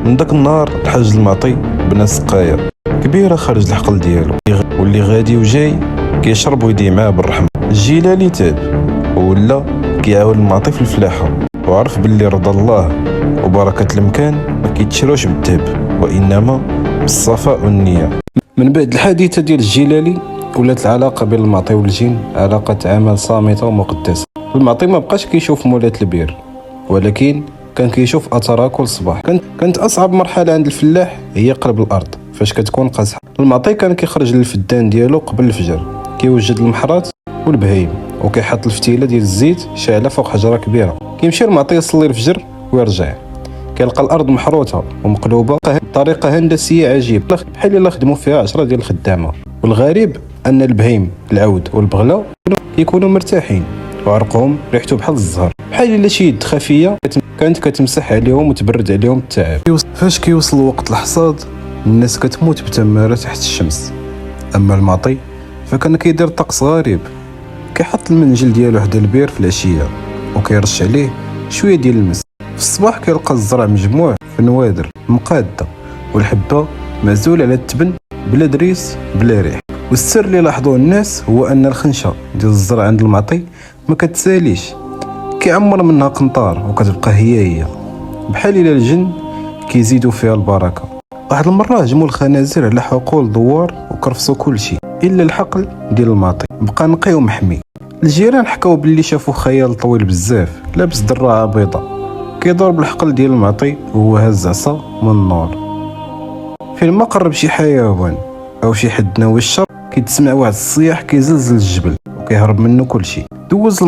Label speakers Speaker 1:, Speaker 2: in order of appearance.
Speaker 1: من داك النهار الحاج المعطي بنى سقايه كبيره خارج الحقل ديالو، واللي غادي وجاي كيشرب ويدي معاه بالرحمه. الجيلاني تاب ولا كيعاون المعطي في الفلاحه، وعرف باللي رضا الله وبركه المكان ما كيتشروش بالذهب وانما بالصفاء والنيه. من بعد الحادثه ديال الجيلاني ولات العلاقه بين المعطي والجن علاقه عمل صامته ومقدسه. المعطي ما بقاش كيشوف مولات البير، ولكن كان كيشوف اثرها كل صباح. كانت اصعب مرحله عند الفلاح هي قلب الارض فاش كتكون قاصحه. المعطي كان كيخرج للفدان ديالو قبل الفجر، كيوجد المحرات والبهيم وكيحط الفتيله ديال الزيت شاعله فوق حجره كبيره. كيمشي المعطي يصلي الفجر ويرجع، كيلقى الارض محروته ومقلوبه بطريقه هندسيه عجيبه بحال الا خدموا فيها 10 ديال الخدامه. والغريب ان البهيم العود والبغله كيكونوا مرتاحين وعرقهم ريحته بحال الزهر، بحال الا شي يد خفيه كانت كتمسح عليهم وتبرد عليهم التعب. فاش كيوصل وقت الحصاد الناس كتموت بتماره تحت الشمس. اما المعطي فكان كيدير طقس غريب، كيحط المنجل ديالو حدا البير في العشيه وكيرش عليه شويه ديال المس. في الصباح كيلقى الزرع مجموع في نوادر مقاده والحبه معزول على التبن بلا دريس بلا ريح. والسر اللي لاحظوه الناس هو ان الخنشه ديال الزرع عند المعطي ما كتساليش، كيعمر منها قنطار وكتبقى هي بحال الا الجن كيزيدوا فيها البركه. واحد المره هجموا الخنازير على حقول دوار وكرفسوا كل شيء الا الحقل ديال المعطي بقى نقي ومحمي. الجيران حكاو باللي شافوا خيال طويل بزاف لابس دراعه بيضاء كيدور بالحقل ديال المعطي وهو هاز عصا من النور. فين ما قرب شي حيوان او شي حد ناوي الشر كيتسمع واحد الصياح كيزلزل الجبل وكيهرب منه كل شيء. دوز